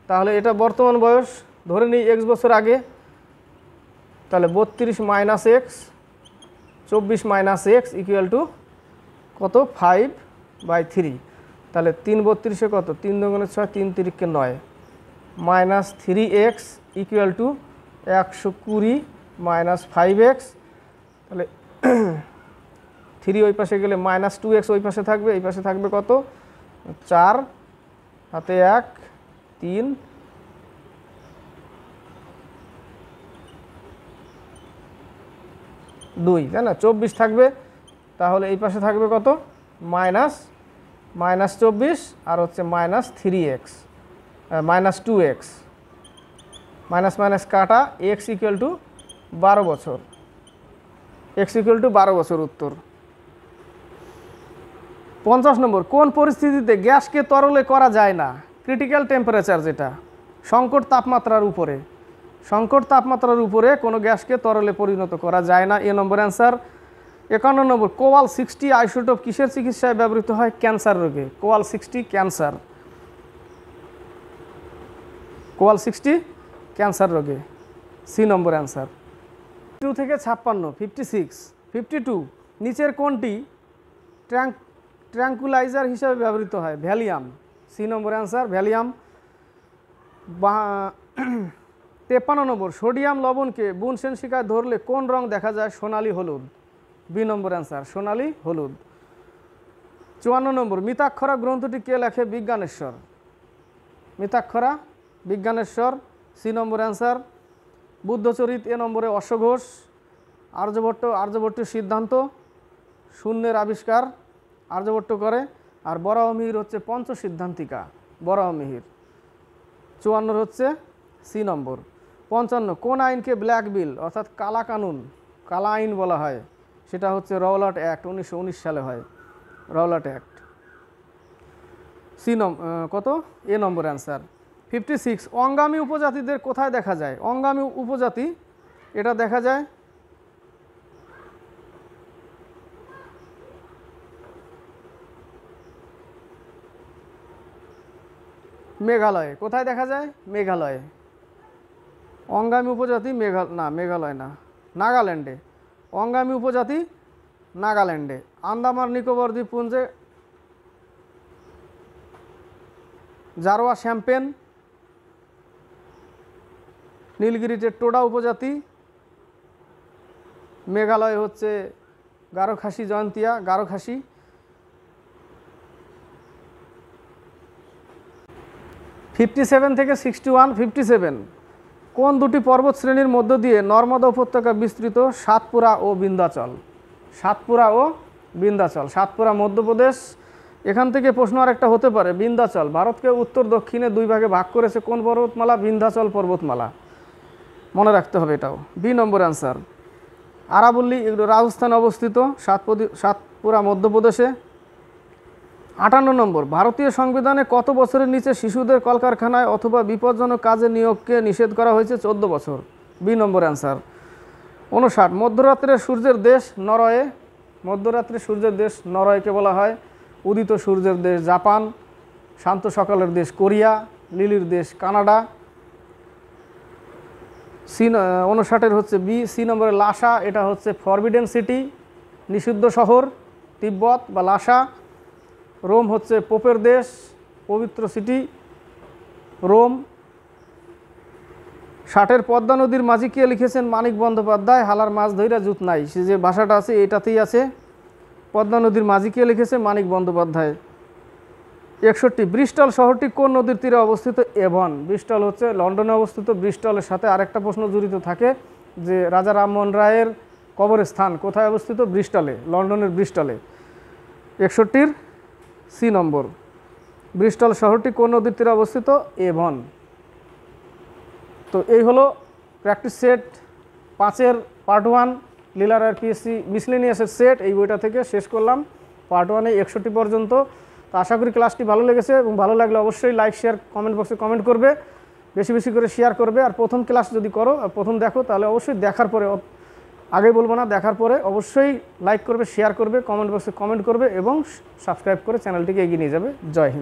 Speaker 1: তাহলে এটা বর্তমান বয়স, ধরে নিই x বছর আগে। তাহলে 32 - x, 24 - x = কত? 5/3। তাহলে 3 32-এ কত? 3 × 2 = 6, 3 × 3 = 9, -3x = 120 - 5x। তাহলে 3 ওই পাশে গেলে -2x ওই পাশে থাকবে, এই পাশে থাকবে কত? 4, হাতে 1, 3, 2, তাই না? 24 থাকবে। তাহলে এই পাশে থাকবে কত? -24 আর হচ্ছে -3x, -2x, মাইনাস কাটা, x = 12 বছর, x = 12 বছর উত্তর। 50 নম্বর, কোন পরিস্থিতিতে গ্যাসকে তরলে করা যায় না? ক্রিটিক্যাল টেম্পারেচার, যেটা সংকট তাপমাত্রার উপরে, সংকট তাপমাত্রার উপরে কোনো গ্যাসকে তরলে পরিণত করা যায় না। এ নম্বর অ্যান্সার। 51 নম্বর, কোয়াল 60 আইসোটোপ কিসের চিকিৎসায় ব্যবহৃত হয়? ক্যান্সার রোগে। কোয়াল 60 ক্যান্সার, কোয়াল 60 ক্যান্সার রোগে। সি নম্বর অ্যান্সার। 2 থেকে 56, 56, 52 নিচের কোনটি ট্র্যাঙ্কুলাইজার হিসাবে ব্যবহৃত হয়? ভ্যালিয়াম। সি নম্বর অ্যান্সার, ভ্যালিয়াম। 53 নম্বর, সোডিয়াম লবণকে বুনসেন শিকায় ধরলে কোন রং দেখা যায়? সোনালী হলুদ। বি নম্বর অ্যান্সার, সোনালী হলুদ। 54 নম্বর, মিতাক্ষরা গ্রন্থটি কে লেখে? বিজ্ঞানেশ্বর। মিতাক্ষরা বিজ্ঞানেশ্বর। সি নম্বর অ্যান্সার। বুদ্ধচরিত, এ নম্বরে অশ্বঘোষ। আর্যভট্টের সিদ্ধান্ত, শূন্যের আবিষ্কার আর্যভট্ট করে। আর বরাহমিহির হচ্ছে পঞ্চসিদ্ধান্তিকা, বরাহমিহির। 54 হচ্ছে সি নম্বর। 55, কোন আইনকে ব্ল্যাক বিল অর্থাৎ কালা কানুন, কালা আইন বলা হয়? সেটা হচ্ছে রাওলাট অ্যাক্ট, 1919 সালে হয়, রাওলাট অ্যাক্ট। সি কত? এ নম্বর অ্যান্সার। 56, অঙ্গামী উপজাতিদের কোথায় দেখা যায়? অঙ্গামী উপজাতি এটা দেখা যায় মেঘালয়ে। কোথায় দেখা যায়? মেঘালয়ে। অঙ্গামী উপজাতি মেঘালয় না, নাগাল্যান্ডে। অঙ্গামী উপজাতি নাগাল্যান্ডে। আন্দামান নিকোবর দ্বীপপুঞ্জে জারোয়া শ্যাম্পেন। নীলগিরিতে টোডা উপজাতি। মেঘালয় হচ্ছে গারোখাসি জয়ন্তিয়া, গারোখাসি। 57 থেকে 61, 57 কোন দুটি পর্বত শ্রেণীর মধ্য দিয়ে নর্মদা উপত্যকা বিস্তৃত? সাতপুরা ও বিন্ধ্যাচল। সাতপুরা ও বিন্ধ্যাচল। সাতপুরা মধ্যপ্রদেশ। এখান থেকে প্রশ্ন আরেকটা হতে পারে, বিন্ধ্যাচল ভারতকে উত্তর দক্ষিণে 2 ভাগে ভাগ করেছে কোন পর্বতমালা? বিন্ধ্যাচল পর্বতমালা। মনে রাখতে হবে এটাও। বি নম্বর অ্যান্সার। আরাবল্লী, এগুলো রাজস্থানে অবস্থিত, সাতপুরা মধ্যপ্রদেশে। 58 নম্বর, ভারতীয় সংবিধানে কত বছরের নিচে শিশুদের কলকারখানায় অথবা বিপজ্জনক কাজে নিয়োগকে নিষেধ করা হয়েছে? 14 বছর। বি নম্বর অ্যান্সার। 59, মধ্যরাত্রের সূর্যের দেশ নরওয়ে। মধ্যরাত্রের সূর্যের দেশ নরওয়েকে বলা হয়। উদিত সূর্যের দেশ জাপান। শান্ত সকালের দেশ কোরিয়া। লিলির দেশ কানাডা। 59 হচ্ছে বি। সি নম্বরে লাসা, এটা হচ্ছে ফরবিডেন সিটি, নিষিদ্ধ শহর, তিব্বত বা লাসা। রোম হচ্ছে পোপের দেশ, পবিত্র সিটি রোম। ষাটের পদ্মা নদীর মাঝি কে লিখেছেন? মানিক বন্দ্যোপাধ্যায়। হালার মাছ ধইরা জুত নাই, সে যে ভাষাটা আছে এটাতেই আছে। পদ্মা নদীর মাঝি কে লিখেছে? মানিক বন্দ্যোপাধ্যায়। 61 ব্রিস্টল শহরটি কোন নদীর তীরে অবস্থিত? এভন। ব্রিস্টল হচ্ছে লন্ডনে অবস্থিত। ব্রিস্টলের সাথে আরেকটা প্রশ্ন জড়িত থাকে যে রাজা রামমোহন রায়ের কবরস্থান কোথায় অবস্থিত? ব্রিস্টলে, লন্ডনের ব্রিস্টলে। 61 সি নম্বর। ব্রিস্টল শহরটি কোন নদীর তীরে অবস্থিত? এভন। তো এই হলো প্র্যাকটিস সেট 5-এর পার্ট 1 লীলা রায়ের পিএসসি মিসলেনিয়াসের সেট। এই বইটা থেকে শেষ করলাম পার্ট 1-এ 61 পর্যন্ত। তো আশা করি ক্লাসটি ভালো লেগেছে, এবং ভালো লাগলে অবশ্যই লাইক শেয়ার কমেন্ট বক্সে কমেন্ট করবে, বেশি বেশি করে শেয়ার করবে। আর প্রথম ক্লাস যদি করো, প্রথম দেখো, তাহলে অবশ্যই দেখার পরে, আগে বলবো না, দেখার পরে অবশ্যই লাইক করবে, শেয়ার করবে, কমেন্ট বক্সে কমেন্ট করবে এবং সাবস্ক্রাইব করে চ্যানেলটিকে এগিয়ে নিয়ে যাবে। জয় হিন্দ।